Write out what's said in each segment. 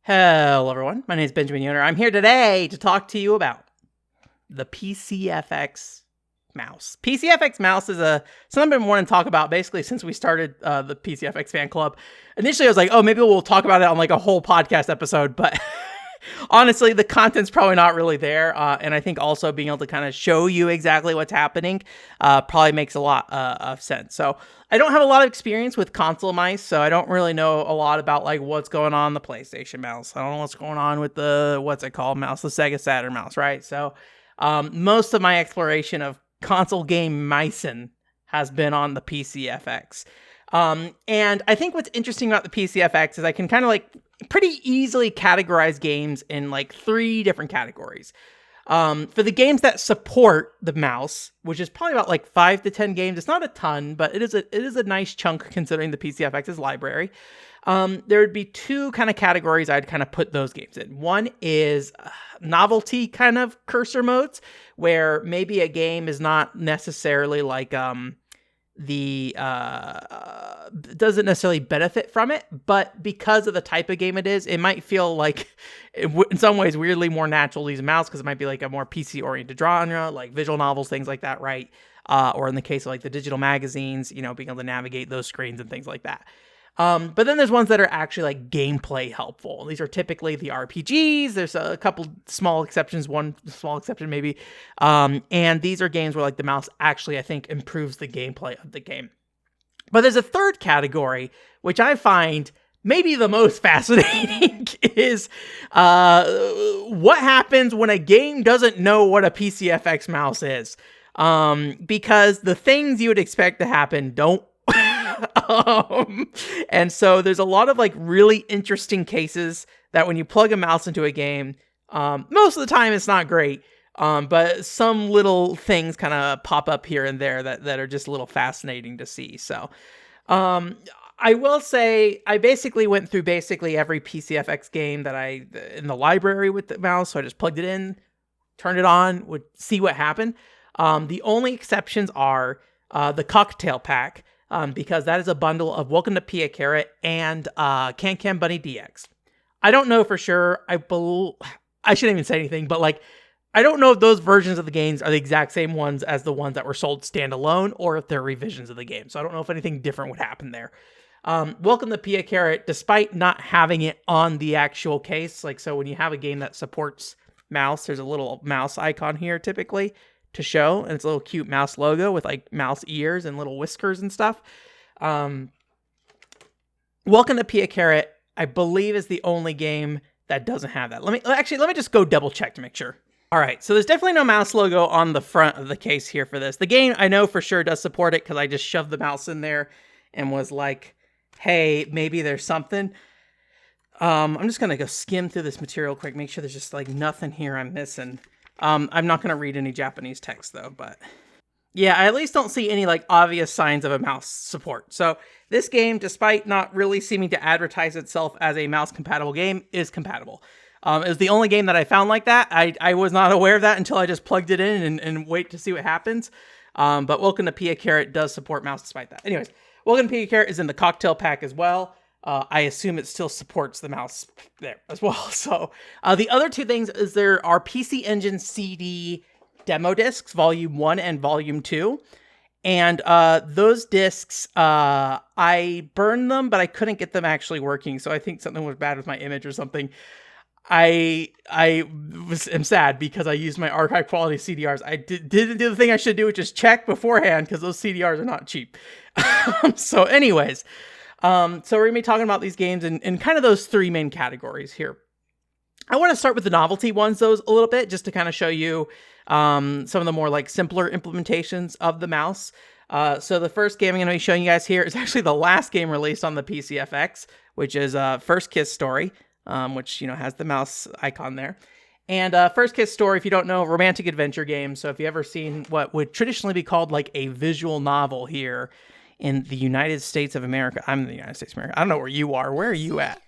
Hello everyone, my name is Benjamin Yoner. I'm here today to talk to you about the PCFX mouse. PCFX mouse is something I've been wanting to talk about basically since we started the PCFX fan club. Initially I was like, oh, maybe we'll talk about it on like a whole podcast episode, but honestly, the content's probably not really there. And I think also being able to kind of show you exactly what's happening probably makes a lot of sense. So I don't have a lot of experience with console mice, so I don't really know a lot about like what's going on the PlayStation mouse. I don't know what's going on with the, what's it called, mouse, the Sega Saturn mouse, right? So most of my exploration of console game micing has been on the PCFX. And I think what's interesting about the PCFX is I can kind of like pretty easily categorize games in like 3 different categories. For the games that support the mouse, which is probably about like 5 to 10 games, it's not a ton, but it is a nice chunk considering the PCFX's library. There would be 2 kind of categories I'd kind of put those games in. One is novelty kind of cursor modes, where maybe a game is not necessarily like doesn't necessarily benefit from it, but because of the type of game it is, it might feel like in some ways weirdly more natural to use a mouse because it might be like a more PC oriented genre, like visual novels, things like that, right? Or in the case of like the digital magazines, you know, being able to navigate those screens and things like that. But then there's ones that are actually like gameplay helpful. These are typically the RPGs. There's a couple small exceptions, one small exception maybe. And these are games where like the mouse actually, I think, improves the gameplay of the game. But there's a third category, which I find maybe the most fascinating, is what happens when a game doesn't know what a PCFX mouse is. Because the things you would expect to happen don't. And so there's a lot of like really interesting cases that when you plug a mouse into a game, most of the time it's not great. But some little things kind of pop up here and there that are just a little fascinating to see. So, I will say I basically went through every PCFX game that in the library with the mouse. So I just plugged it in, turned it on, would see what happened. The only exceptions are, the cocktail pack, because that is a bundle of Welcome to Pia Carrot and, Can Can Bunny DX. I don't know for sure. I shouldn't even say anything, but like, I don't know if those versions of the games are the exact same ones as the ones that were sold standalone, or if they're revisions of the game. So I don't know if anything different would happen there. Welcome to Pia Carrot, despite not having it on the actual case, like so when you have a game that supports mouse, there's a little mouse icon here typically to show, and it's a little cute mouse logo with like mouse ears and little whiskers and stuff. Welcome to Pia Carrot, I believe, is the only game that doesn't have that. Let me just go double check to make sure. All right, so there's definitely no mouse logo on the front of the case here for this. The game, I know for sure, does support it because I just shoved the mouse in there and was like, hey, maybe there's something. I'm just going to go skim through this material quick, make sure there's just like nothing here I'm missing. I'm not going to read any Japanese text though, but yeah, I at least don't see any like obvious signs of a mouse support. So this game, despite not really seeming to advertise itself as a mouse compatible game, is compatible. It was the only game that I found like that. I was not aware of that until I just plugged it in and wait to see what happens. But Welcome to Pia Carrot does support mouse despite that. Anyways, Welcome to Pia Carrot is in the cocktail pack as well. I assume it still supports the mouse there as well. So the other 2 things is there are PC Engine CD demo discs, Volume 1 and Volume 2. And those discs, I burned them, but I couldn't get them actually working. So I think something was bad with my image or something. I am sad because I used my archive quality CDRs. I didn't do the thing I should do, which is check beforehand because those CDRs are not cheap. So anyways, so we're going to be talking about these games in kind of those 3 main categories here. I want to start with the novelty ones, those a little bit, just to kind of show you some of the more like simpler implementations of the mouse. So the first game I'm going to be showing you guys here is actually the last game released on the PCFX, which is First Kiss Story. Which, you know, has the mouse icon there. And First Kiss Story, if you don't know, romantic adventure game. So if you've ever seen what would traditionally be called like a visual novel here in the United States of America. I'm in the United States of America. I don't know where you are. Where are you at?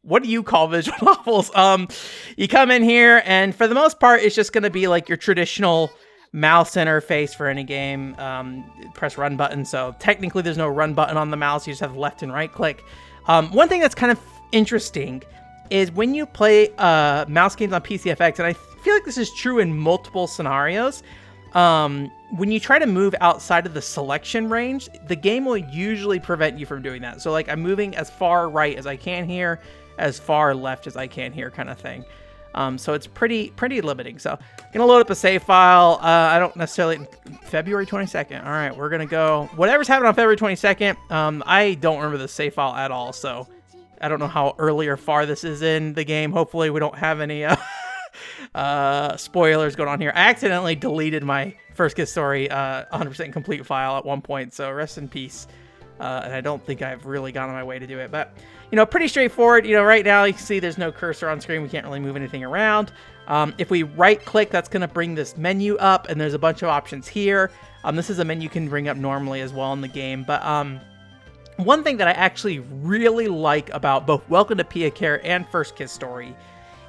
What do you call visual novels? You come in here, and for the most part, it's just going to be like your traditional mouse interface for any game. Press run button. So technically, there's no run button on the mouse. You just have left and right click. One thing that's kind of interesting is when you play mouse games on PCFX, and I feel like this is true in multiple scenarios, when you try to move outside of the selection range, the game will usually prevent you from doing that. So like I'm moving as far right as I can here, as far left as I can here, kind of thing. So it's pretty limiting. So I'm gonna load up a save file. I don't necessarily, February 22nd. All right, we're gonna go, whatever's happening on February 22nd. I don't remember the save file at all. So I don't know how early or far this is in the game. Hopefully we don't have any spoilers going on here. I accidentally deleted my First Kiss Story 100% complete file at one point. So rest in peace. And I don't think I've really gone on my way to do it, but you know, pretty straightforward. You know, right now you can see there's no cursor on screen. We can't really move anything around. If we right click, that's going to bring this menu up, and there's a bunch of options here. This is a menu you can bring up normally as well in the game, but one thing that I actually really like about both Welcome to Pia Care and First Kiss Story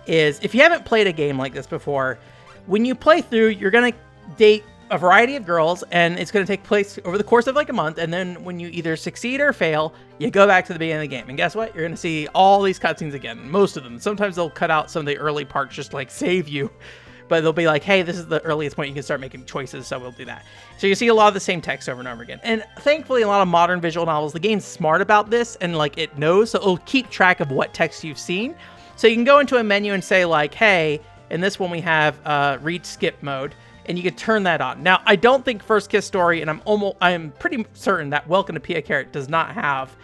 is if you haven't played a game like this before, when you play through, you're going to date a variety of girls, and it's going to take place over the course of like a month, and then when you either succeed or fail, you go back to the beginning of the game, and guess what? You're going to see all these cutscenes again, most of them. Sometimes they'll cut out some of the early parts just to like save you, but they'll be like, hey, this is the earliest point you can start making choices, so we'll do that. So you see a lot of the same text over and over again, and thankfully a lot of modern visual novels, the game's smart about this, and like it knows, so it'll keep track of what text you've seen. So you can go into a menu and say like, hey, in this one we have read skip mode, and you can turn that on. Now, I don't think First Kiss Story, and I'm pretty certain that Welcome to Pia Carrot does not have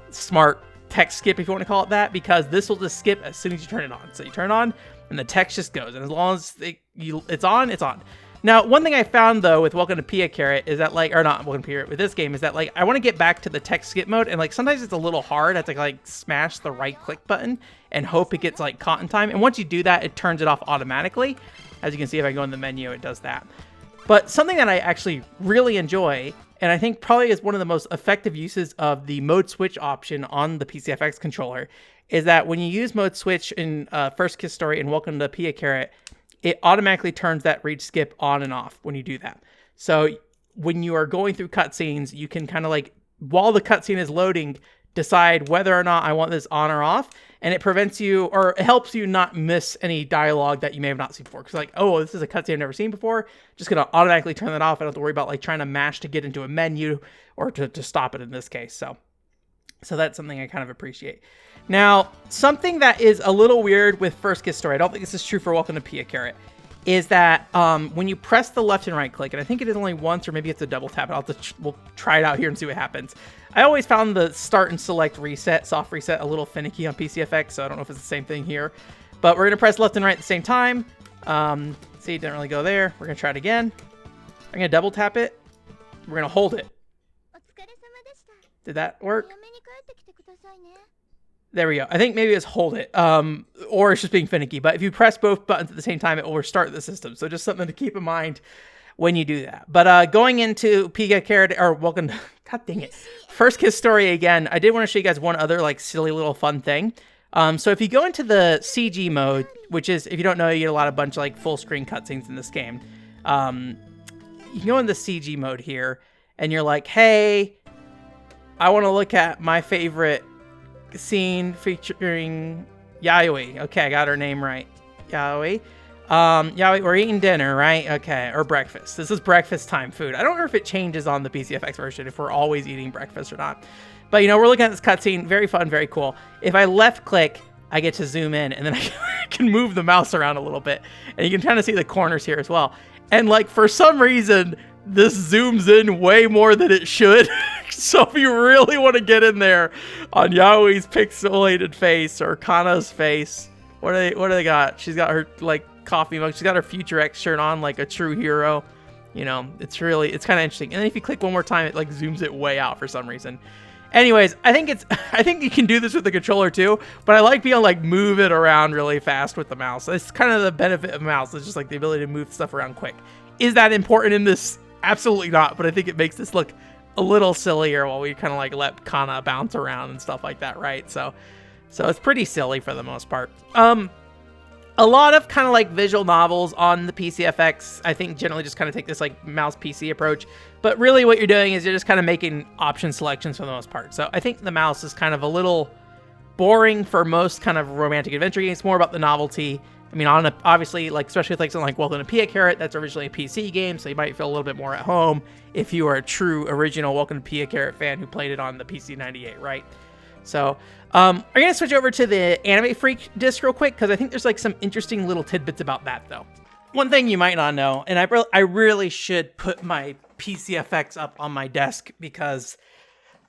smart text skip, if you want to call it that, because this will just skip as soon as you turn it on. So you turn it on, and the text just goes, and as long as it's on, it's on. Now, one thing I found, though, with Welcome to Pia Carrot is that, like, or not Welcome to Pia Carrot, with this game, is that, like, I want to get back to the text skip mode, and, like, sometimes it's a little hard. I have to, like, smash the right-click button and hope it gets, like, caught in time. And once you do that, it turns it off automatically. As you can see, if I go in the menu, it does that. But something that I actually really enjoy, and I think probably is one of the most effective uses of the mode switch option on the PCFX controller, is that when you use mode switch in First Kiss Story and Welcome to Pia Carrot, it automatically turns that read skip on and off when you do that. So when you are going through cutscenes, you can kind of like, while the cutscene is loading, decide whether or not I want this on or off, and it prevents you, or it helps you not miss any dialogue that you may have not seen before. Because like, oh, this is a cutscene I've never seen before, just gonna automatically turn that off. I don't have to worry about like trying to mash to get into a menu or to stop it in this case. So that's something I kind of appreciate. Now, something that is a little weird with First Kiss Story, I don't think this is true for Welcome to Pia Carrot, is that when you press the left and right click, and I think it is only once, or maybe it's a double tap, we'll try it out here and see what happens. I always found the start and select reset, soft reset, a little finicky on PCFX, so I don't know if it's the same thing here. But we're going to press left and right at the same time. See, it didn't really go there. We're going to try it again. I'm going to double tap it. We're going to hold it. Did that work? There we go. I think maybe it's hold it, or it's just being finicky. But if you press both buttons at the same time, it will restart the system. So just something to keep in mind when you do that. But going into Pia Carrot, or Welcome to, God dang it, First Kiss Story again, I did want to show you guys one other like silly little fun thing. So if you go into the CG mode, which is, if you don't know, you get a bunch of like full screen cutscenes in this game. You can go in the CG mode here, and you're like, hey, I want to look at my favorite scene featuring Yayoi. Okay, I got her name right. Yayoi. Yayoi, we're eating dinner, right? Okay, or breakfast. This is breakfast time food. I don't know if it changes on the PCFX version, if we're always eating breakfast or not. But, you know, we're looking at this cutscene. Very fun, very cool. If I left click, I get to zoom in, and then I can move the mouse around a little bit. And you can kind of see the corners here as well. And, like, for some reason, this zooms in way more than it should. So if you really want to get in there on Yaoi's pixelated face or Kana's face, what do they got? She's got her like coffee mug. She's got her Future X shirt on like a true hero. You know, it's kind of interesting. And then if you click one more time, it like zooms it way out for some reason. Anyways, I think you can do this with the controller too, but I like being able to like move it around really fast with the mouse. It's kind of the benefit of mouse. It's just like the ability to move stuff around quick. Is that important in this? Absolutely not, but I think it makes this look a little sillier while we kind of like let Kana bounce around and stuff like that, right? So it's pretty silly for the most part. A lot of kind of like visual novels on the PCFX, I think generally just kind of take this like mouse PC approach, but really what you're doing is you're just kind of making option selections for the most part. So I think the mouse is kind of a little boring for most kind of romantic adventure games. It's more about the novelty. I mean, obviously, like especially with like something like Welcome to Pia Carrot, that's originally a PC game, so you might feel a little bit more at home if you are a true original Welcome to Pia Carrot fan who played it on the PC 98, right? So, I'm gonna switch over to the Anime Freak disc real quick because I think there's like some interesting little tidbits about that though. One thing you might not know, and I really should put my PCFX up on my desk because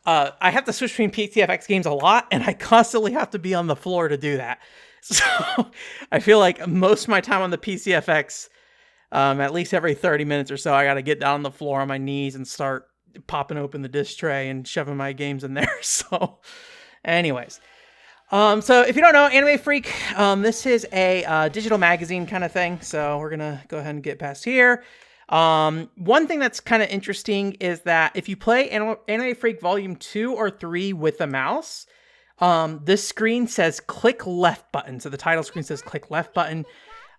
I have to switch between PCFX games a lot, and I constantly have to be on the floor to do that. So I feel like most of my time on the PCFX, at least every 30 minutes or so, I got to get down on the floor on my knees and start popping open the disc tray and shoving my games in there. So anyways, so if you don't know, Anime Freak, this is a digital magazine kind of thing. So we're going to go ahead and get past here. One thing that's kind of interesting is that if you play Anime Freak Volume 2 or 3 with a mouse, this screen says click left button. So the title screen says click left button.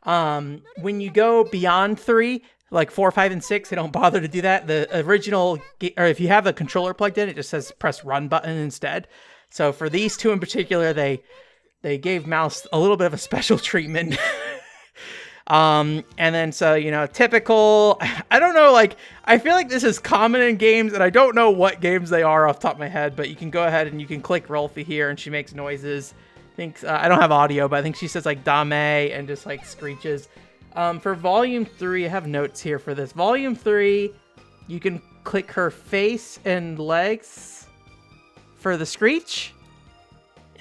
When you go beyond 3, like 4, 5, and 6, they don't bother to do that. The original, or if you have the controller plugged in, it just says press run button instead. So for these two in particular, they gave mouse a little bit of a special treatment. And then, so, you know, typical, I don't know, like, I feel like this is common in games, and I don't know what games they are off the top of my head, but you can go ahead and you can click Rolfie here, and she makes noises. I think, I don't have audio, but I think she says, like, Dame, and just, like, screeches. For Volume 3, I have notes here for this. Volume 3, you can click her face and legs for the screech.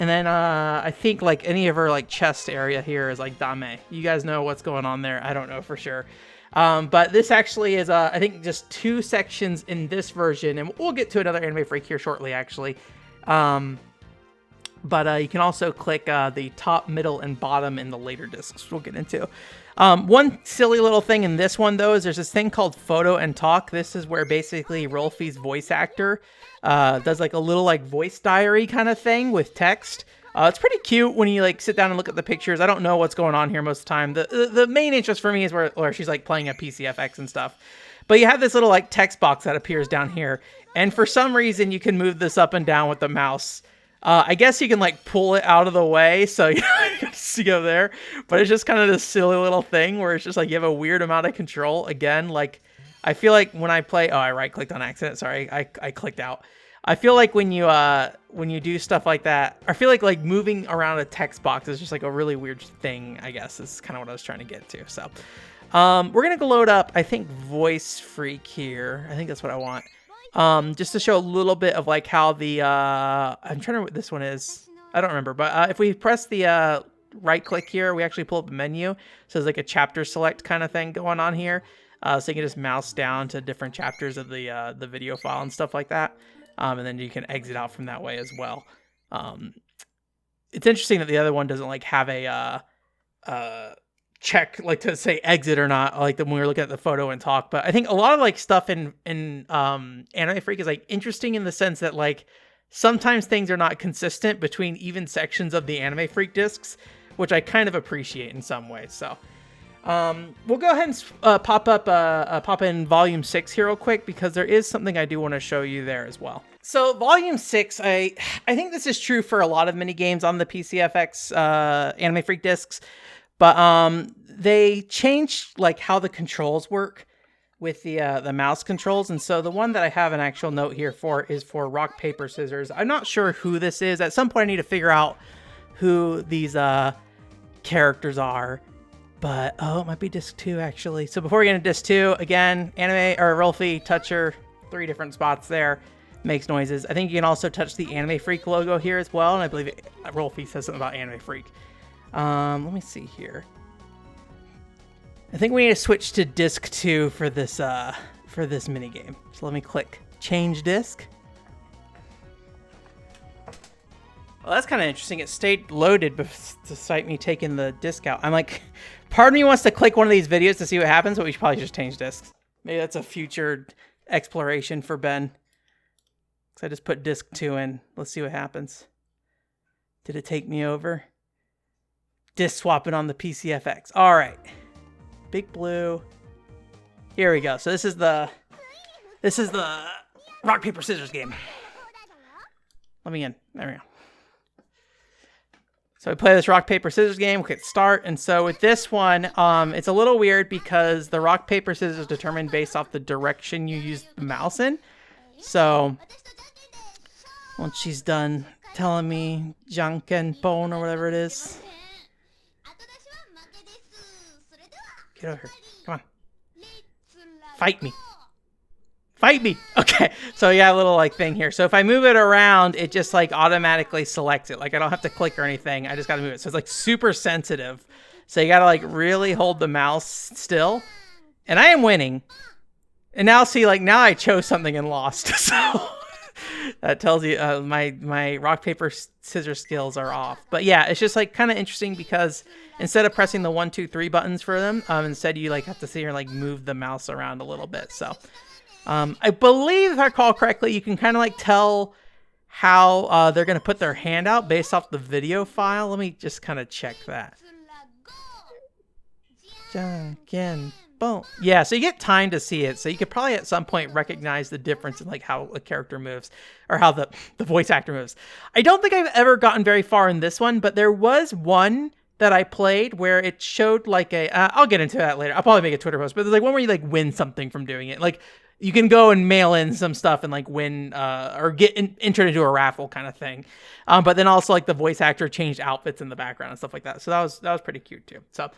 And then I think like any of her like chest area here is like Dame. You guys know what's going on there. I don't know for sure. But this actually is, I think, just 2 sections in this version. And we'll get to another Anime Freak here shortly, actually. But you can also click the top, middle, and bottom in the later discs we'll get into. One silly little thing in this one, though, is there's this thing called Photo and Talk. This is where basically Rolfie's voice actor does like a little like voice diary kind of thing with text. It's pretty cute when you like sit down and look at the pictures. I don't know what's going on here most of the time. The main interest for me is where she's like playing a PCFX and stuff. But you have this little like text box that appears down here. And for some reason, you can move this up and down with the mouse. I guess you can like pull it out of the way so you can see over there, but it's just kind of this silly little thing where it's just like you have a weird amount of control. Again, like I feel like when I play, I right clicked on accident. Sorry, I clicked out. I feel like when you do stuff like that, I feel like moving around a text box is just like a really weird thing. I guess is kind of what I was trying to get to. So we're gonna go load up, I think, Voice Freak here. I think that's what I want. Just to show a little bit of like how the, I'm trying to remember what this one is. I don't remember, but if we press the right click here, we actually pull up a menu. So there's like a chapter select kind of thing going on here. So you can just mouse down to different chapters of the video file and stuff like that. And then you can exit out from that way as well. It's interesting that the other one doesn't like have a, check like to say exit or not, like when we were looking at the Photo and Talk. But I think a lot of like stuff in Anime Freak is like interesting in the sense that like sometimes things are not consistent between even sections of the Anime Freak discs, which I kind of appreciate in some ways. So we'll go ahead and pop in Volume 6 here real quick because there is something I do want to show you there as well. So Volume 6, I think this is true for a lot of mini games on the PCFX Anime Freak discs. But they changed like how the controls work with the mouse controls. And so the one that I have an actual note here for is for rock, paper, scissors. I'm not sure who this is. At some point I need to figure out who these characters are. But it might be disc 2 actually. So before we get into disc 2, again, Anime or Rolfie, touch her 3 different spots there. Makes noises. I think you can also touch the Anime Freak logo here as well. And I believe Rolfie says something about Anime Freak. Let me see here. I think we need to switch to disc 2 for this mini game. So let me click change disc. Well, that's kind of interesting. It stayed loaded despite me taking the disc out. I'm like, part of me wants to click one of these videos to see what happens, but we should probably just change discs. Maybe that's a future exploration for Ben. So I just put disc 2 in. Let's see what happens. Did it take me over? Disc swapping on the PCFX. All right. Big Blue. Here we go. So this is the rock, paper, scissors game. Let me in. There we go. So we play this rock, paper, scissors game. We'll hit start. And so with this one, it's a little weird because the rock, paper, scissors is determined based off the direction you use the mouse in. So once she's done telling me jankenpon or whatever it is. Get over here. Come on. Fight me. Fight me. Okay. So yeah, a little like thing here. So if I move it around, it just like automatically selects it. Like I don't have to click or anything. I just got to move it. So it's like super sensitive. So you got to like really hold the mouse still. And I am winning. And now see, like now I chose something and lost. So that tells you my rock, paper, scissors skills are off. But yeah, it's just like kind of interesting because instead of pressing the 1, 2, 3 buttons for them, instead you like have to sit here and like move the mouse around a little bit. So I believe if I recall correctly, you can kind of like tell how they're going to put their hand out based off the video file. Let me just kind of check that. Boom. Yeah, so you get time to see it. So you could probably at some point recognize the difference in like how a character moves or how the voice actor moves. I don't think I've ever gotten very far in this one, but there was one that I played where it showed like a, I'll get into that later. I'll probably make a Twitter post, but there's like one where you like win something from doing it. Like you can go and mail in some stuff and like win or get entered into a raffle kind of thing. But then also like the voice actor changed outfits in the background and stuff like that. So that was pretty cute too. So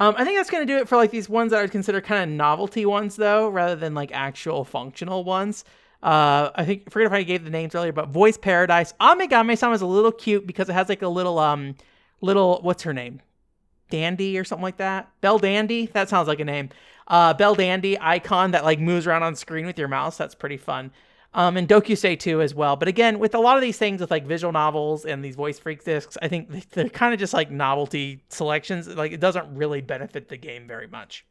I think that's going to do it for like these ones that I would consider kind of novelty ones though, rather than like actual functional ones. I think, I forget if I gave the names earlier, but Voice Paradise. Amegame-san was a little cute because it has like a little, what's her name? Dandy or something like that? Belle Dandy? That sounds like a name. Belle Dandy icon that like moves around on screen with your mouse. That's pretty fun. And Dokusei too as well. But again, with a lot of these things with like visual novels and these Voice Freak discs, I think they're kind of just like novelty selections. Like it doesn't really benefit the game very much.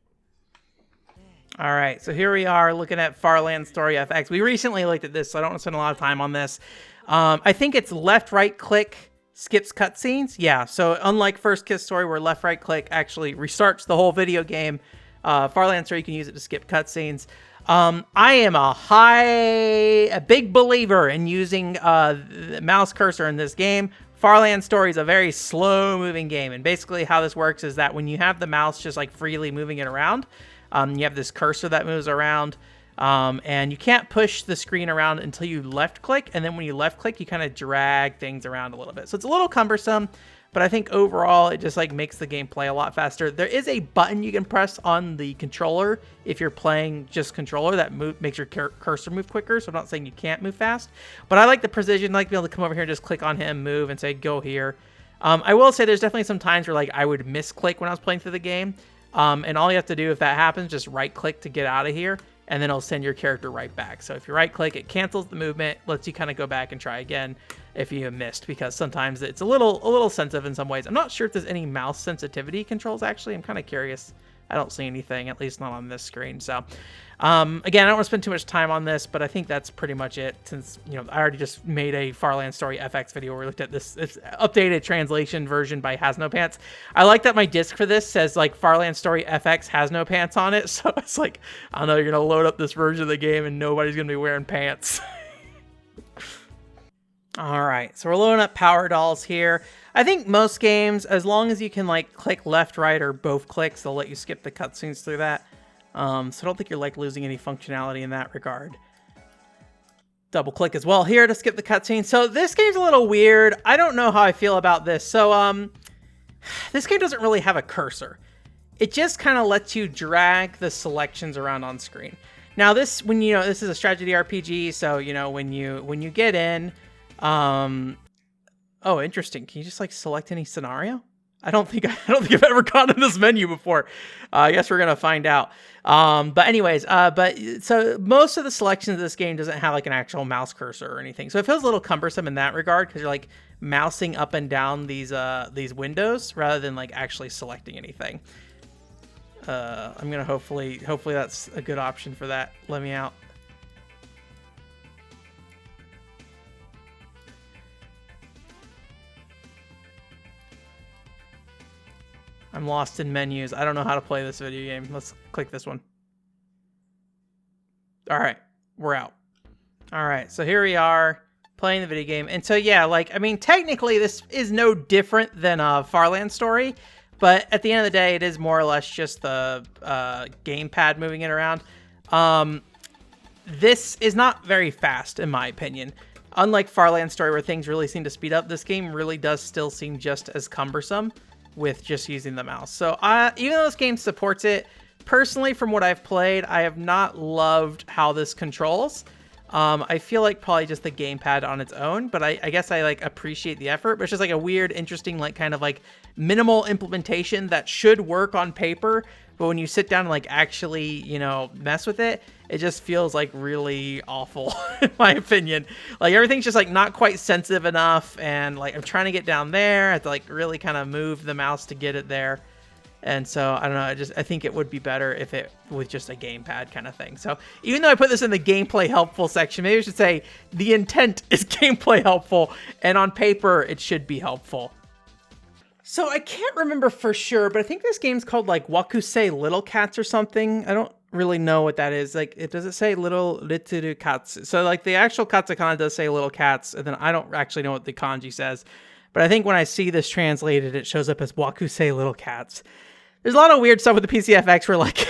All right, so here we are looking at Farland Story FX. We recently looked at this, so I don't want to spend a lot of time on this. I think it's left, right, click, skips cutscenes. Yeah, so unlike First Kiss Story, where left, right, click actually restarts the whole video game, Farland Story, you can use it to skip cutscenes. I am a big believer in using the mouse cursor in this game. Farland Story is a very slow-moving game, and basically how this works is that when you have the mouse just like freely moving it around, you have this cursor that moves around, and you can't push the screen around until you left click, and then when you left click, you kind of drag things around a little bit. So it's a little cumbersome, but I think overall it just like makes the game play a lot faster. There is a button you can press on the controller if you're playing just controller that makes your cursor move quicker, so I'm not saying you can't move fast, but I like the precision, I like being able to come over here and just click on him, move, and say go here. I will say there's definitely some times where like I would misclick when I was playing through the game. And all you have to do if that happens, just right click to get out of here, and then it'll send your character right back. So if you right click, it cancels the movement, lets you kind of go back and try again if you missed, because sometimes it's a little sensitive in some ways. I'm not sure if there's any mouse sensitivity controls actually. I'm kind of curious. I don't see anything, at least not on this screen. So again, I don't want to spend too much time on this, but I think that's pretty much it, since I already just made a Farland Story FX video where we looked at this updated translation version by Has No Pants. I like that my disc for this says like Farland Story FX Has No Pants on it, so it's like, I don't know, you're gonna load up this version of the game and nobody's gonna be wearing pants. All right, so we're loading up Power Dolls here. I think most games, as long as you can like click left, right, or both clicks, they'll let you skip the cutscenes through that. So I don't think you're like losing any functionality in that regard. Double click as well here to skip the cutscene. So this game's a little weird. I don't know how I feel about this. So this game doesn't really have a cursor. It just kind of lets you drag the selections around on screen. Now this, when this is a strategy RPG, so when you get in, oh, interesting. Can you just like select any scenario? I don't think I've ever gone in this menu before. I guess we're gonna find out. But anyways, so most of the selections of this game doesn't have like an actual mouse cursor or anything. So it feels a little cumbersome in that regard because you're like mousing up and down these windows rather than like actually selecting anything. I'm gonna hopefully that's a good option for that. Let me out. I'm lost in menus. I don't know how to play this video game. Let's click this one. All right, we're out. All right, so here we are. playing the video game. And so, yeah, like, I mean, technically this is no different than a Farland story, but at the end of the day, it is more or less just the gamepad moving it around. This is not very fast, in my opinion. Unlike Farland story, where things really seem to speed up, this game really does still seem just as cumbersome with just using the mouse. So even though this game supports it, personally, from what I've played, I have not loved how this controls. I feel like probably just the gamepad on its own, but I guess I like appreciate the effort. But it's just like a weird, interesting, like kind of like minimal implementation that should work on paper, but when you sit down and like actually, you know, mess with it, it just feels like really awful, in my opinion. Like everything's just like not quite sensitive enough, and like I'm trying to get down there, I have to like really kind of move the mouse to get it there. And so, I don't know, I think it would be better if it was just a gamepad kind of thing. So, even though I put this in the gameplay helpful section, maybe I should say the intent is gameplay helpful, and on paper, it should be helpful. So, I can't remember for sure, but I think this game's called, like, Wakusei Little Cats or something. I don't really know what that is. Like, does it say little cats? So, like, the actual katakana does say little cats, and then I don't actually know what the kanji says. But I think when I see this translated, it shows up as Wakusei Little Cats. There's a lot of weird stuff with the PCFX where, like,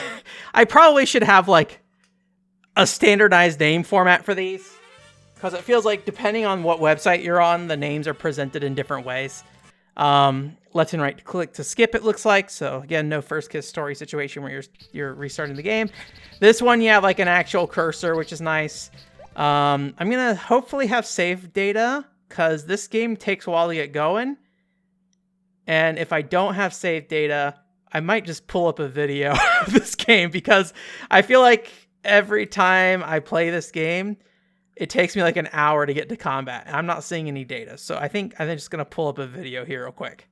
I probably should have, like, a standardized name format for these. Because it feels like, depending on what website you're on, the names are presented in different ways. Left and right click to skip, it looks like. So, again, no first kiss story situation where you're restarting the game. This one, you have, like, an actual cursor, which is nice. I'm going to hopefully have save data, because this game takes a while to get going. And if I don't have save data, I might just pull up a video of this game, because I feel like every time I play this game, it takes me like an hour to get to combat. And I'm not seeing any data. So I'm just going to pull up a video here real quick.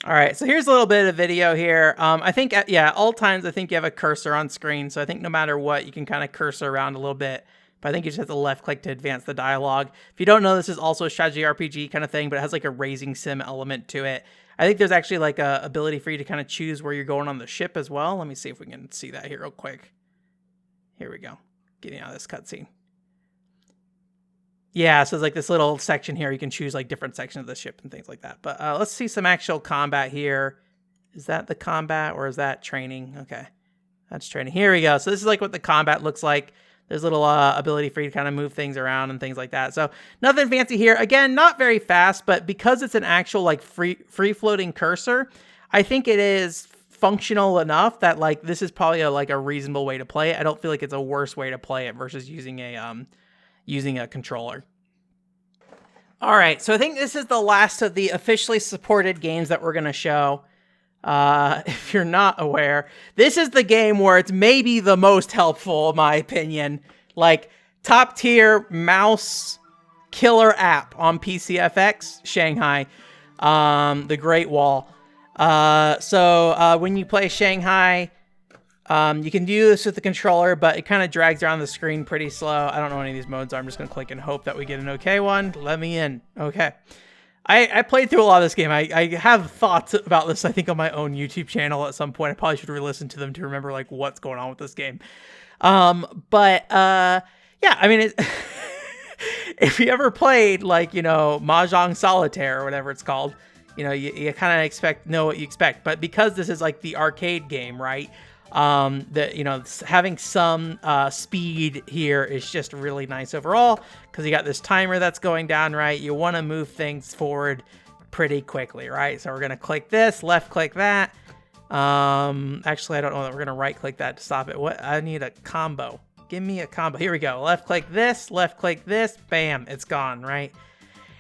All right, so here's a little bit of video here. I think, yeah, all times I think you have a cursor on screen. So I think no matter what, you can kind of cursor around a little bit. But I think you just have to left click to advance the dialogue. If you don't know, this is also a strategy RPG kind of thing, but it has like a raising sim element to it. I think there's actually like a ability for you to kind of choose where you're going on the ship as well. Let me see if we can see that here real quick. Here we go. Getting out of this cutscene. Yeah, so there's like this little section here. You can choose like different sections of the ship and things like that. But let's see some actual combat here. Is that the combat or is that training? Okay, that's training. Here we go. So this is like what the combat looks like. There's a little ability for you to kind of move things around and things like that. So nothing fancy here. Again, not very fast, but because it's an actual like free-floating cursor, I think it is functional enough that like this is probably a reasonable way to play it. I don't feel like it's a worse way to play it versus using a controller. All right, so I think this is the last of the officially supported games that we're going to show. If you're not aware, this is the game where it's maybe the most helpful, in my opinion. Like, top tier mouse killer app on PCFX, Shanghai, the Great Wall. So when you play Shanghai, you can do this with the controller, but it kind of drags around the screen pretty slow. I don't know what any of these modes are. I'm just going to click and hope that we get an okay one. Let me in. Okay. I played through a lot of this game. I have thoughts about this, I think, on my own YouTube channel at some point. I probably should re-listen to them to remember, like, what's going on with this game. Yeah, I mean, if you ever played, like, you know, Mahjong Solitaire or whatever it's called, you know, you kind of know what you expect. But because this is, like, the arcade game, right, you know, having some speed here is just really nice overall, because you got this timer that's going down, right? You want to move things forward pretty quickly, right? So we're going to click this, left click that. Actually, I don't know that we're going to right click that to stop it. What? I need a combo. Give me a combo. Here we go. Left click this, bam, it's gone, right?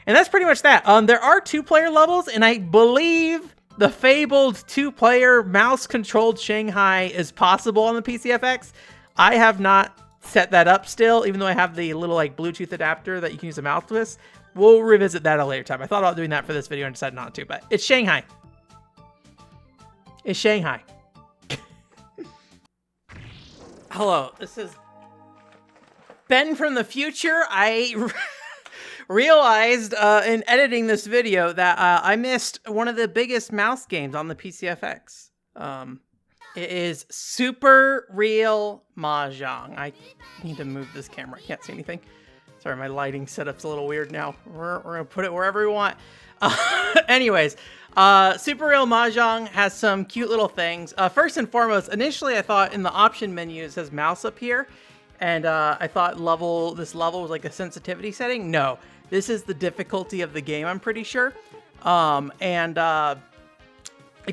And that's pretty much that. There are 2-player levels, and I believe the fabled 2-player mouse-controlled Shanghai is possible on the PCFX. I have not set that up still, even though I have the little like Bluetooth adapter that you can use a mouse with. We'll revisit that at a later time. I thought about doing that for this video and decided not to, but it's Shanghai. It's Shanghai. Hello, this is Ben from the future. I realized in editing this video that I missed one of the biggest mouse games on the PCFX. It is Super Real Mahjong. I need to move this camera. I can't see anything. Sorry Sorry, my lighting setup's a little weird now. We're gonna put it wherever we want. Anyways, Super Real Mahjong has some cute little things. First and foremost, initially I thought in the option menu it says mouse up here, and I thought this level was like a sensitivity setting. No, this is the difficulty of the game, I'm pretty sure. If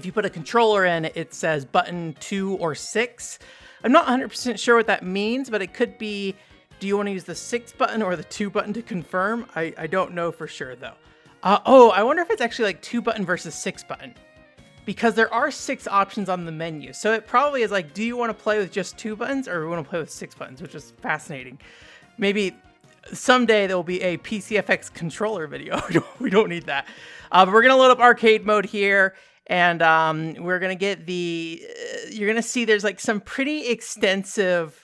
you put a controller in, it says button 2 or 6. I'm not 100% sure what that means, but it could be, do you want to use the 6 button or the 2 button to confirm? I don't know for sure though. I wonder if it's actually like 2 button versus 6 button, because there are 6 options on the menu. So it probably is like, do you want to play with just 2 buttons or do you want to play with 6 buttons, which is fascinating. Maybe someday there will be a PCFX controller video. We don't need that. But we're going to load up arcade mode here. And we're going to get you're going to see there's like some pretty extensive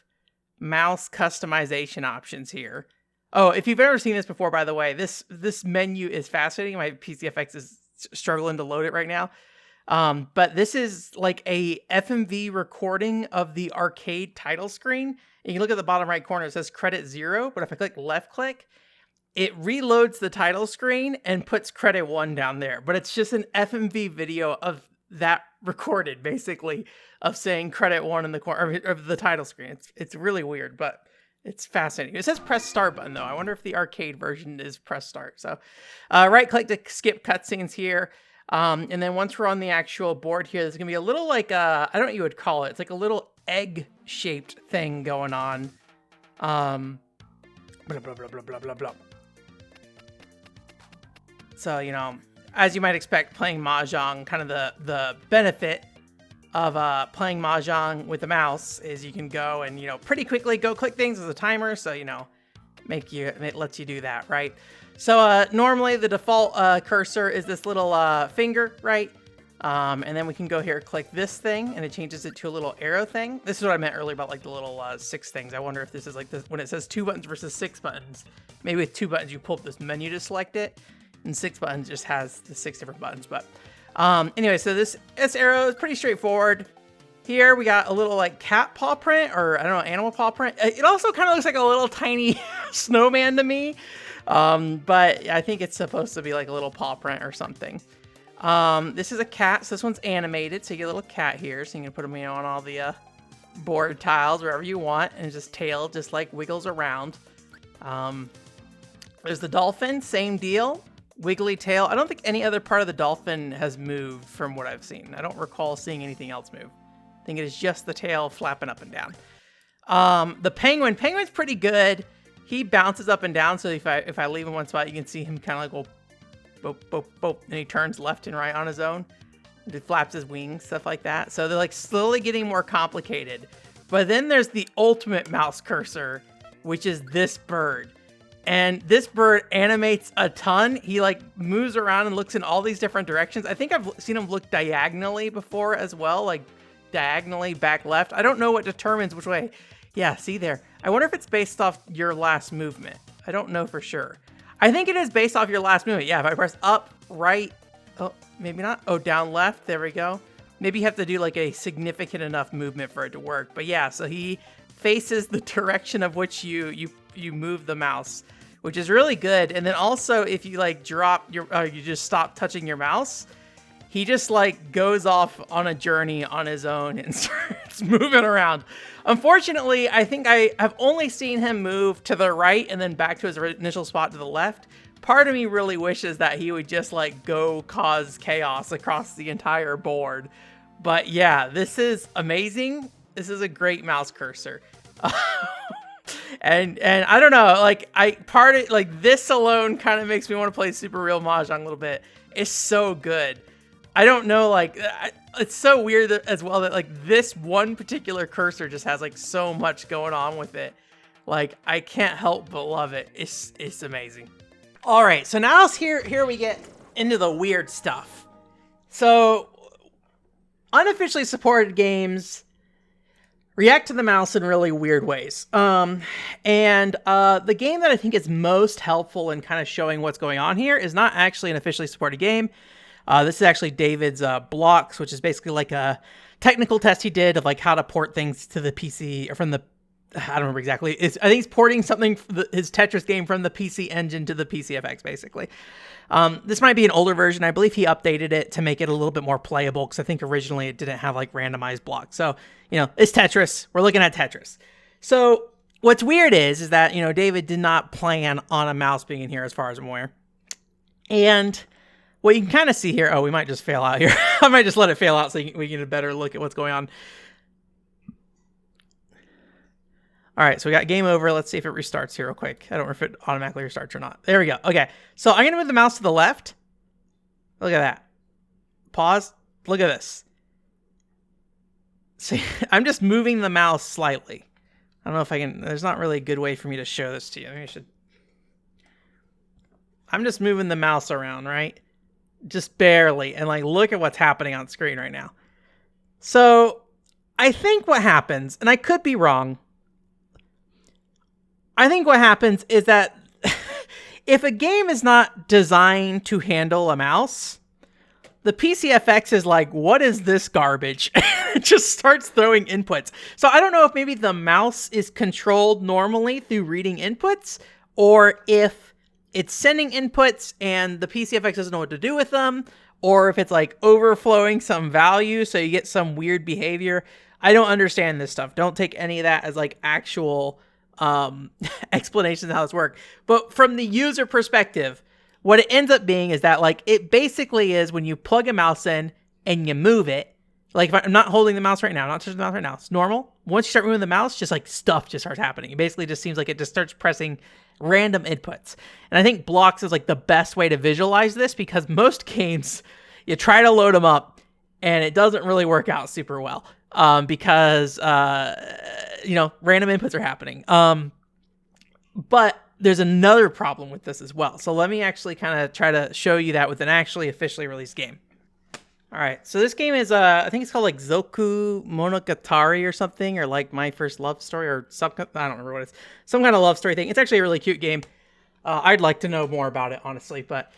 mouse customization options here. Oh, if you've ever seen this before, by the way, this menu is fascinating. My PCFX is struggling to load it right now. But this is like a FMV recording of the arcade title screen. And you look at the bottom right corner, it says credit 0. But if I click left click, it reloads the title screen and puts credit 1 down there. But it's just an FMV video of that recorded, basically, of saying credit 1 in the corner of the title screen. It's really weird, but it's fascinating. It says press start button, though. I wonder if the arcade version is press start. So right click to skip cutscenes here. And then once we're on the actual board here, there's going to be a little like, I don't know what you would call it. It's like a little egg-shaped thing going on. Blah, blah, blah, blah, blah, blah, blah. So, you know, as you might expect, playing Mahjong, kind of the benefit of playing Mahjong with the mouse is you can go and, you know, pretty quickly go click things as a timer. So, you know, it lets you do that, right? So normally the default cursor is this little finger, right? And then we can go here, click this thing, and it changes it to a little arrow thing. This is what I meant earlier about like the little 6 things. I wonder if this is like this when it says 2 buttons versus 6 buttons. Maybe with 2 buttons you pull up this menu to select it, and 6 buttons just has the 6 different buttons. But anyway, so this arrow is pretty straightforward. Here we got a little like cat paw print, or I don't know, animal paw print. It also kind of looks like a little tiny snowman to me. But I think it's supposed to be like a little paw print or something. This is a cat, so this one's animated, so you get a little cat here, so you can put them, you know, on all the board tiles, wherever you want, and just tail just like wiggles around. There's the dolphin, same deal, wiggly tail. I don't think any other part of the dolphin has moved from what I've seen. I don't recall seeing anything else move. I think it is just the tail flapping up and down. The penguin's pretty good. He bounces up and down, so if I leave him one spot, you can see him kind of like go boop, boop, boop, and he turns left and right on his own. He flaps his wings, stuff like that. So they're like slowly getting more complicated. But then there's the ultimate mouse cursor, which is this bird. And this bird animates a ton. He like moves around and looks in all these different directions. I think I've seen him look diagonally before as well, like diagonally back left. I don't know what determines which way. Yeah, see there. I wonder if it's based off your last movement. I don't know for sure. I think it is based off your last movement. Yeah, if I press up, right, oh, maybe not. Oh, down, left, there we go. Maybe you have to do like a significant enough movement for it to work. But yeah, so he faces the direction of which you move the mouse, which is really good. And then also if you like drop your, you just stop touching your mouse, he just like goes off on a journey on his own and starts moving around. Unfortunately, I think I have only seen him move to the right and then back to his initial spot to the left. Part of me really wishes that he would just like go cause chaos across the entire board. But yeah, this is amazing. This is a great mouse cursor. And I don't know, like this alone kind of makes me want to play Super Real Mahjong a little bit. It's so good. I don't know, like, it's so weird as well that, like, this one particular cursor just has, like, so much going on with it. Like, I can't help but love it. It's amazing. All right, so now here we get into the weird stuff. So, unofficially supported games react to the mouse in really weird ways. The game that I think is most helpful in kind of showing what's going on here is not actually an officially supported game. This is actually David's Blocks, which is basically like a technical test he did of like how to port things to the PC or from the I don't remember exactly. I think he's porting something, his Tetris game from the PC Engine to the PCFX, basically. This might be an older version. I believe he updated it to make it a little bit more playable, because I think originally it didn't have like randomized blocks. So, it's Tetris. We're looking at Tetris. So what's weird is that, David did not plan on a mouse being in here as far as I'm aware. And what you can kind of see here, we might just fail out here. I might just let it fail out so we can get a better look at what's going on. All right, so we got game over. Let's see if it restarts here real quick. I don't know if it automatically restarts or not. There we go. Okay, so I'm going to move the mouse to the left. Look at that. Pause. Look at this. See, I'm just moving the mouse slightly. I don't know if I can... There's not really a good way for me to show this to you. Maybe I should... I'm just moving the mouse around, right? Just barely. And look at what's happening on screen right now. So I think what happens, and I could be wrong, I think what happens is that if a game is not designed to handle a mouse, the PCFX is like, what is this garbage? It just starts throwing inputs. So I don't know if maybe the mouse is controlled normally through reading inputs, or if it's sending inputs and the PCFX doesn't know what to do with them, or if it's overflowing some value so you get some weird behavior. I don't understand this stuff. Don't take any of that as actual explanations of how this works. But from the user perspective, what it ends up being is that it basically is when you plug a mouse in and you move it. If I'm not holding the mouse right now, not touching the mouse right now, it's normal. Once you start moving the mouse, just stuff just starts happening. It basically just seems like it just starts pressing random inputs. And I think blocks is the best way to visualize this, because most games, you try to load them up and it doesn't really work out super well. Because random inputs are happening. But there's another problem with this as well. So let me actually kind of try to show you that with an actually officially released game. All right, so this game is, I think it's called Zoku Monogatari or something, or My First Love Story, or some, I don't remember what it is. Some kind of love story thing. It's actually a really cute game. I'd like to know more about it, honestly, but...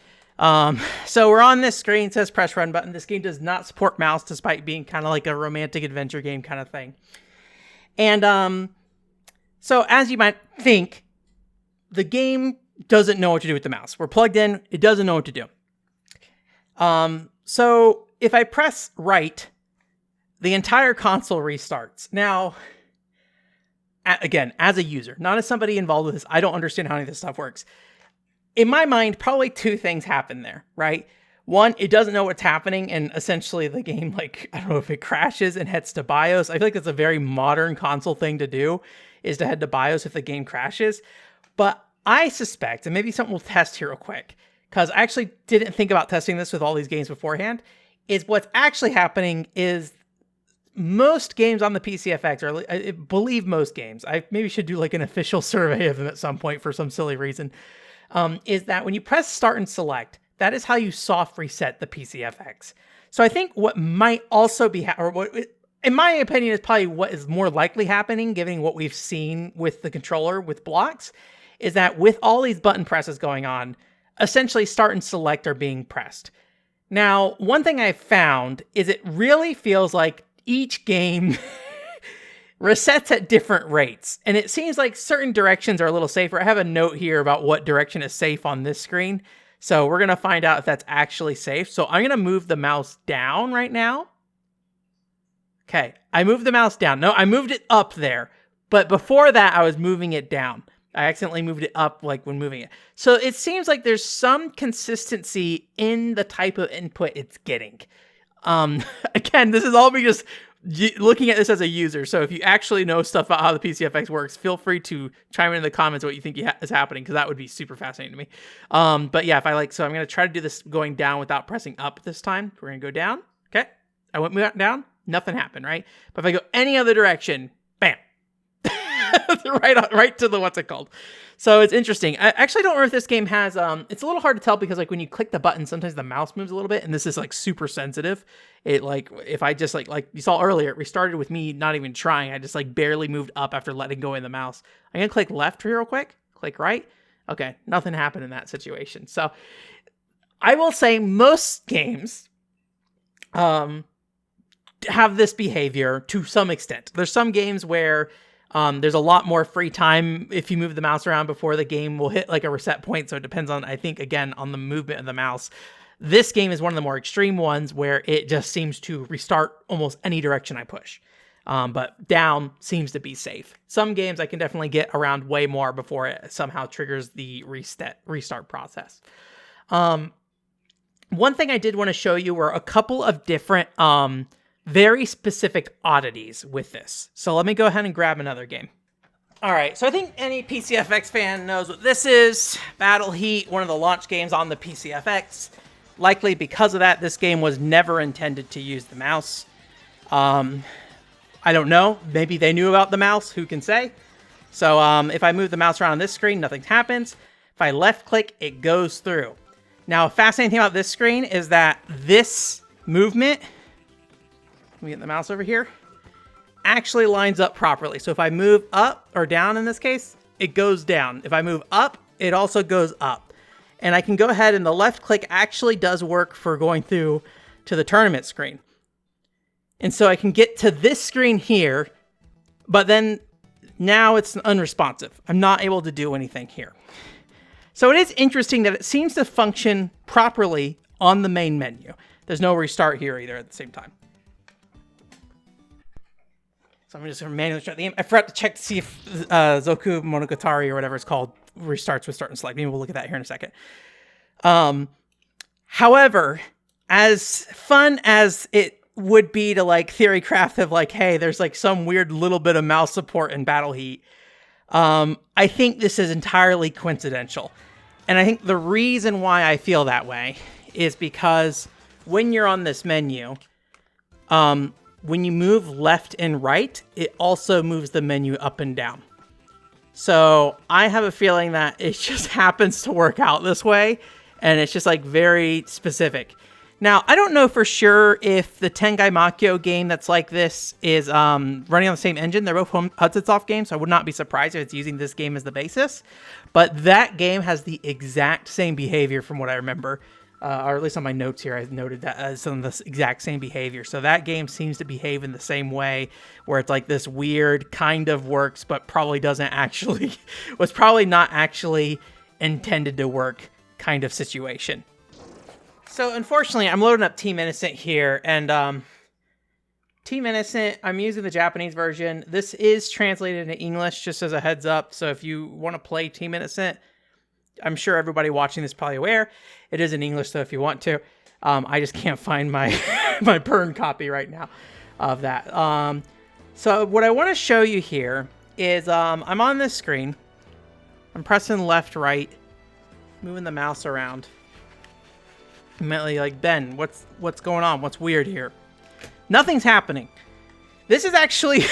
So we're on this screen, it says press run button. This game does not support mouse, despite being kind of like a romantic adventure game kind of thing. And, so as you might think, the game doesn't know what to do with the mouse. We're plugged in, it doesn't know what to do. So if I press right, the entire console restarts. Now, again, as a user, not as somebody involved with this, I don't understand how any of this stuff works. In my mind, probably two things happen there, right? One, it doesn't know what's happening, and essentially the game, I don't know if it crashes and heads to BIOS. I feel like that's a very modern console thing to do, is to head to BIOS if the game crashes. But I suspect, and maybe something we'll test here real quick, because I actually didn't think about testing this with all these games beforehand, is what's actually happening is most games on the PCFX, or I believe most games, I maybe should do an official survey of them at some point for some silly reason, is that when you press start and select, that is how you soft reset the PCFX. So I think what might also be, or what, in my opinion, is probably what is more likely happening, given what we've seen with the controller with blocks, is that with all these button presses going on, essentially start and select are being pressed. Now, one thing I've found is it really feels like each game resets at different rates. And it seems like certain directions are a little safer. I have a note here about what direction is safe on this screen. So we're going to find out if that's actually safe. So I'm going to move the mouse down right now. Okay, I moved the mouse down. No, I moved it up there. But before that, I was moving it down. I accidentally moved it up when moving it. So it seems like there's some consistency in the type of input it's getting. Again, this is all because looking at this as a user. So if you actually know stuff about how the PCFX works, feel free to chime in the comments what you think is happening, because that would be super fascinating to me. But yeah, if I so I'm going to try to do this going down without pressing up this time. We're going to go down. Okay. I went down. Nothing happened, right? But if I go any other direction, bam. right to the what's it called. So it's interesting. I actually don't remember if this game has it's a little hard to tell, because when you click the button, sometimes the mouse moves a little bit, and this is super sensitive. It if I just like you saw earlier, it restarted with me not even trying. I just barely moved up after letting go of the mouse. I'm gonna click left here real quick, click right. Okay, nothing happened in that situation. So I will say most games have this behavior to some extent. There's some games where There's a lot more free time if you move the mouse around before the game will hit like a reset point. So it depends on, I think, again, on the movement of the mouse. This game is one of the more extreme ones where it just seems to restart almost any direction I push. But down seems to be safe. Some games I can definitely get around way more before it somehow triggers the restart process. One thing I did want to show you were a couple of different very specific oddities with this. So let me go ahead and grab another game. All right, so I think any PCFX fan knows what this is. Battle Heat, one of the launch games on the PCFX. Likely because of that, this game was never intended to use the mouse. I don't know. Maybe they knew about the mouse. Who can say? So if I move the mouse around on this screen, nothing happens. If I left click, it goes through. Now, a fascinating thing about this screen is that this movement, let me get the mouse over here, actually lines up properly. So if I move up or down in this case, it goes down. If I move up, it also goes up. And I can go ahead and the left click actually does work for going through to the tournament screen. And so I can get to this screen here, but then now it's unresponsive. I'm not able to do anything here. So it is interesting that it seems to function properly on the main menu. There's no restart here either at the same time. So I'm just going to manually start the game. I forgot to check to see if Zoku Monogatari or whatever it's called restarts with start and select. Maybe we'll look at that here in a second. However, as fun as it would be to like theory craft of like, hey, there's like some weird little bit of mouse support in Battle Heat, I think this is entirely coincidental. And I think the reason why I feel that way is because when you're on this menu, when you move left and right, it also moves the menu up and down. So I have a feeling that it just happens to work out this way, and it's just like very specific. Now, I don't know for sure if the Tengai Makyo game that's like this is running on the same engine. They're both Hudson Soft games, so I would not be surprised if it's using this game as the basis. But that game has the exact same behavior from what I remember. Or at least on my notes here, I noted that as some of the exact same behavior. So that game seems to behave in the same way, where it's like this weird kind of works, but probably doesn't actually, was probably not actually intended to work kind of situation. So unfortunately, I'm loading up Team Innocent here, and Team Innocent, I'm using the Japanese version. This is translated into English, just as a heads up. So if you want to play Team Innocent, I'm sure everybody watching this is probably aware. It is in English, though, if you want to. I just can't find my my Pern copy right now of that. So what I want to show you here is I'm on this screen. I'm pressing left, right, moving the mouse around. Immediately like, Ben, what's going on? What's weird here? Nothing's happening. This is actually,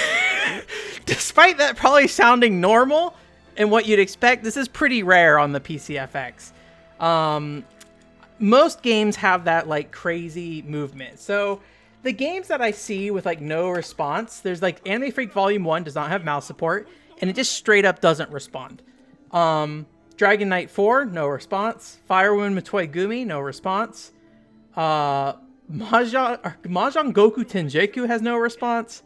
despite that probably sounding normal and what you'd expect, this is pretty rare on the PCFX. Most games have that like crazy movement. So the games that I see with like no response, there's like Anime Freak Volume 1 does not have mouse support, and it just straight up doesn't respond. Dragon Knight 4, no response. Firewind Matoi Gumi, no response. Mahjong Goku Tenjiku has no response.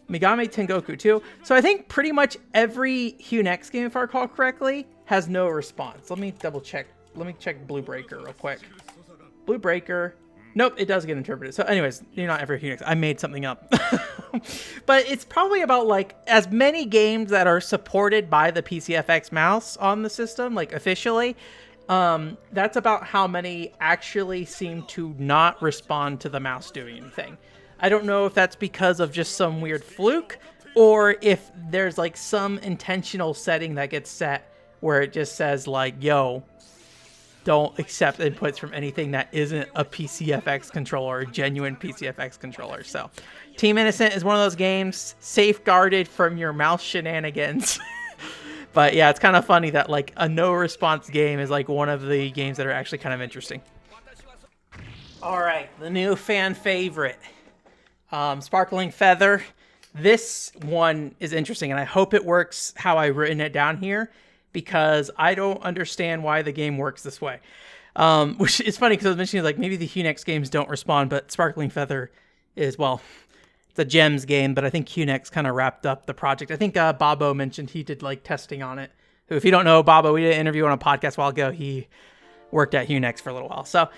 Megami Tengoku 2. So I think pretty much every Hunex game, if I recall correctly, has no response. Let me double check. Let me check Blue Breaker real quick. Blue Breaker. Nope, it does get interpreted. So anyways, you're not every Hunex. I made something up. But it's probably about like as many games that are supported by the PCFX mouse on the system, like officially. That's about how many actually seem to not respond to the mouse doing anything. I don't know if that's because of just some weird fluke, or if there's like some intentional setting that gets set where it just says like, yo, don't accept inputs from anything that isn't a PCFX controller, a genuine PCFX controller. So Team Innocent is one of those games safeguarded from your mouse shenanigans. But yeah, it's kind of funny that like a no response game is like one of the games that are actually kind of interesting. All right, the new fan favorite. Sparkling Feather. This one is interesting, and I hope it works how I've written it down here, because I don't understand why the game works this way. Which is funny, because I was mentioning like maybe the Hunex games don't respond, but Sparkling Feather is, well, It's a Gems game, but I think QNX kind of wrapped up the project. I think Bobo mentioned he did like testing on it. If you don't know Bobo, we did an interview on a podcast a while ago. He worked at QNX for a little while. So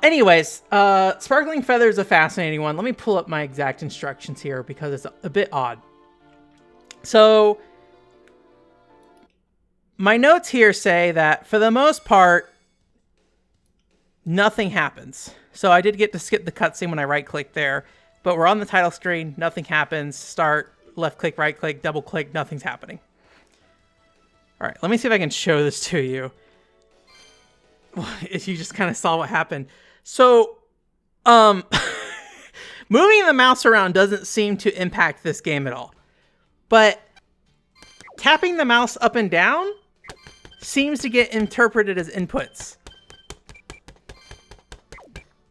anyways, Sparkling Feather is a fascinating one. Let me pull up my exact instructions here because it's a bit odd. So my notes here say that for the most part, nothing happens. So I did get to skip the cutscene when I right-clicked there, but we're on the title screen, nothing happens. Start, left-click, right-click, double-click, nothing's happening. All right, let me see if I can show this to you. If you just kind of saw what happened. So, moving the mouse around doesn't seem to impact this game at all. But tapping the mouse up and down seems to get interpreted as inputs.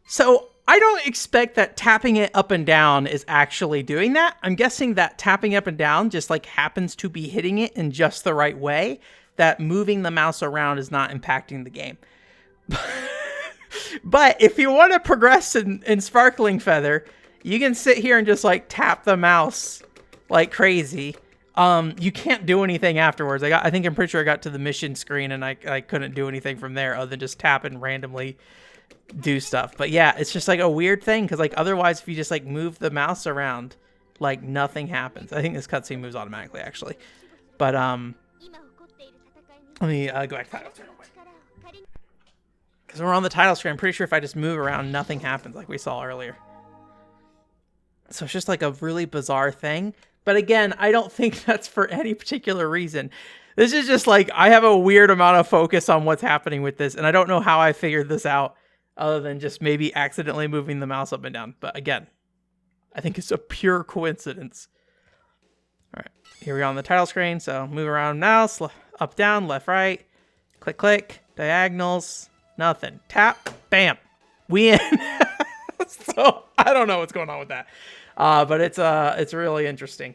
So I don't expect that tapping it up and down is actually doing that. I'm guessing that tapping up and down just like happens to be hitting it in just the right way, that moving the mouse around is not impacting the game. But if you want to progress in Sparkling Feather, you can sit here and just like tap the mouse like crazy. You can't do anything afterwards. I'm pretty sure I got to the mission screen and I couldn't do anything from there other than just tap and randomly do stuff. But yeah, it's just like a weird thing because like otherwise if you just like move the mouse around, like nothing happens. I think this cutscene moves automatically actually. But let me go back to title screen real quick. Because when we're on the title screen, I'm pretty sure if I just move around, nothing happens like we saw earlier. So it's just like a really bizarre thing. But again, I don't think that's for any particular reason. This is just like, I have a weird amount of focus on what's happening with this. And I don't know how I figured this out other than just maybe accidentally moving the mouse up and down. But again, I think it's a pure coincidence. All right, here we are on the title screen. So move around mouse, up, down, left, right, click, click, diagonals, nothing. Tap, bam, we in. So I don't know what's going on with that. But it's really interesting.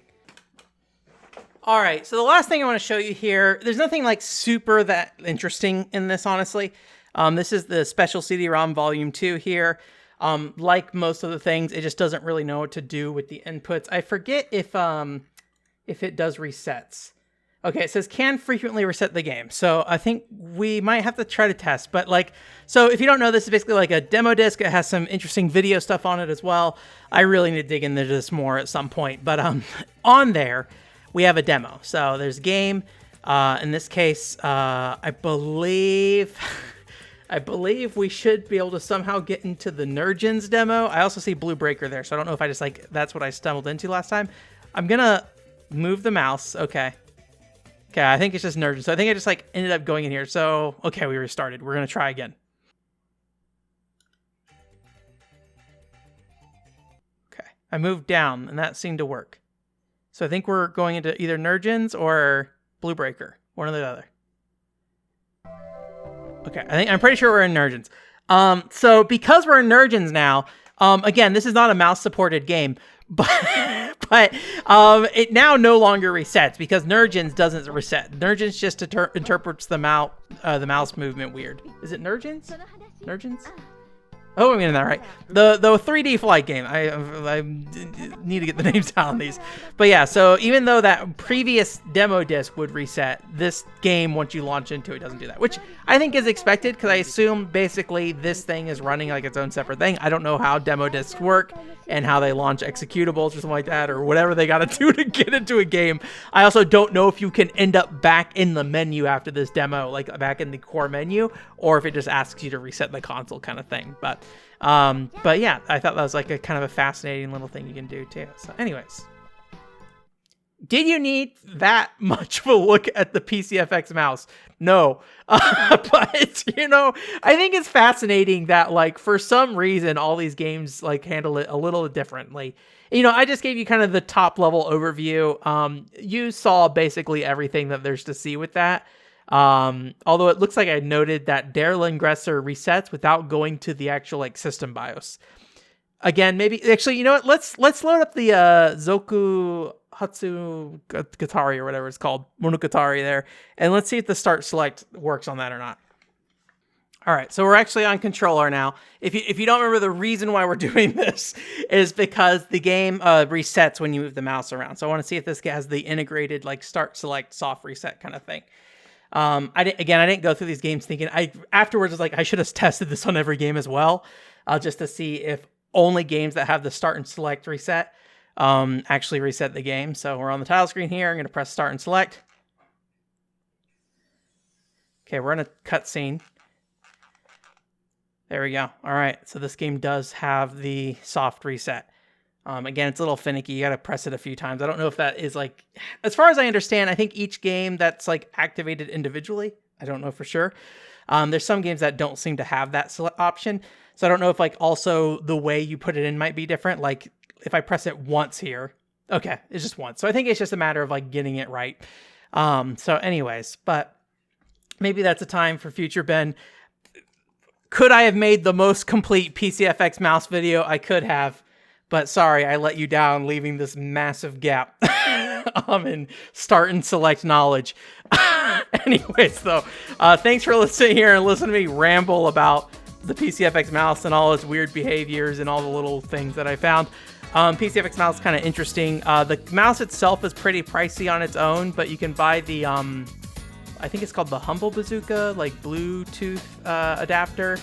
All right, so the last thing I want to show you here, there's nothing like super that interesting in this, honestly. This is the Special CD-ROM Volume 2 here. Like most of the things, it just doesn't really know what to do with the inputs. I forget if it does resets. Okay, it says can frequently reset the game. So I think we might have to try to test. But like, so if you don't know, this is basically like a demo disc. It has some interesting video stuff on it as well. I really need to dig into this more at some point. But on there, we have a demo. So there's game. In this case, I believe we should be able to somehow get into the Nurgens demo. I also see Blue Breaker there. So I don't know if I just like, that's what I stumbled into last time. I'm going to move the mouse. Okay. Okay, I think it's just Nurgens. So I think I just like ended up going in here. So, okay, we restarted. We're going to try again. Okay, I moved down and that seemed to work. So I think we're going into either Nurgens or Blue Breaker. One or the other. Okay, I'm pretty sure we're in Nurgens. So because we're in Nurgens now, again, this is not a mouse supported game, but it now no longer resets because Nurgens doesn't reset. Nurgens just interprets the mouse movement weird. Is it Nurgens? Nurgens? Oh, I'm getting that right. The 3D flight game. I need to get the names down on these. But yeah, so even though that previous demo disc would reset, this game, once you launch into it, doesn't do that. Which I think is expected because I assume basically this thing is running like its own separate thing. I don't know how demo discs work and how they launch executables or something like that or whatever they got to do to get into a game. I also don't know if you can end up back in the menu after this demo, like back in the core menu, or if it just asks you to reset the console kind of thing. But yeah, I thought that was like a kind of a fascinating little thing you can do too. So anyways, did you need that much of a look at the PCFX mouse? No. But, you know, I think it's fascinating that, like, for some reason, all these games, like, handle it a little differently. You know, I just gave you kind of the top-level overview. You saw basically everything that there's to see with that. Although it looks like I noted that Der Ingressor resets without going to the actual, like, system BIOS. Again, maybe... Actually, you know what? Let's load up the Zoku... Hatsu Gatari or whatever it's called, Monogatari there, and let's see if the start select works on that or not. All right, so we're actually on controller now. If you don't remember, the reason why we're doing this is because the game resets when you move the mouse around. So I want to see if this has the integrated like start, select, soft reset kind of thing. I didn't go through these games thinking. Afterwards was like, I should have tested this on every game as well, just to see if only games that have the start and select reset actually reset the game. So we're on the title screen here. I'm going to press start and select. Okay, we're in a cutscene. There we go. All right, so this game does have the soft reset. Again, it's a little finicky. You got to press it a few times. I don't know if that is like, as far as I understand, I think each game that's like activated individually. I don't know for sure. There's some games that don't seem to have that select option. So I don't know if like also the way you put it in might be different. Like if I press it once here, okay, it's just once. So I think it's just a matter of like getting it right. So anyways, but maybe that's a time for future Ben. Could I have made the most complete PCFX mouse video? I could have, but sorry, I let you down, leaving this massive gap in start and select knowledge. Anyways, though, thanks for listening here and listening to me ramble about the PCFX mouse and all its weird behaviors and all the little things that I found. PCFX mouse is kind of interesting. The mouse itself is pretty pricey on its own, but you can buy the I think it's called the Humble Bazooka, like Bluetooth adapter.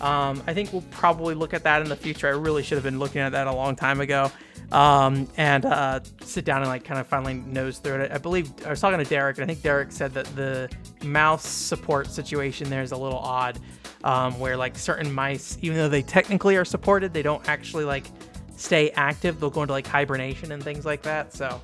I think we'll probably look at that in the future. I really should have been looking at that a long time ago. And sit down and like kind of finally nose through it. I believe I was talking to Derek, and I think Derek said that the mouse support situation there is a little odd, where like certain mice, even though they technically are supported, they don't actually like stay active. They'll go into like hibernation and things like that. So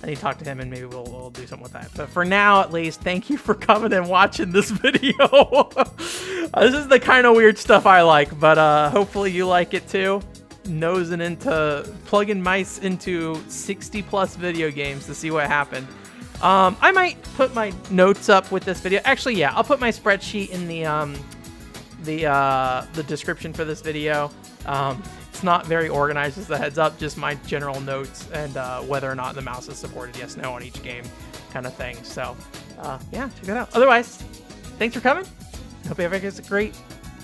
I need to talk to him, and maybe we'll do something with that. But for now, at least, thank you for coming and watching this video. This is the kind of weird stuff I like, but hopefully you like it too. Nosing into plugging mice into 60 plus video games to see what happened. I might put my notes up with this video. Actually, yeah, I'll put my spreadsheet in the description for this video. It's not very organized, as the heads up, just my general notes and whether or not the mouse is supported, yes, no, on each game kind of thing. So, yeah, check that out. Otherwise, thanks for coming. Hope everyone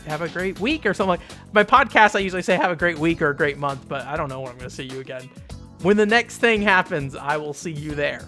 have a great week or something. My podcast, I usually say have a great week or a great month, but I don't know when I'm going to see you again. When the next thing happens, I will see you there.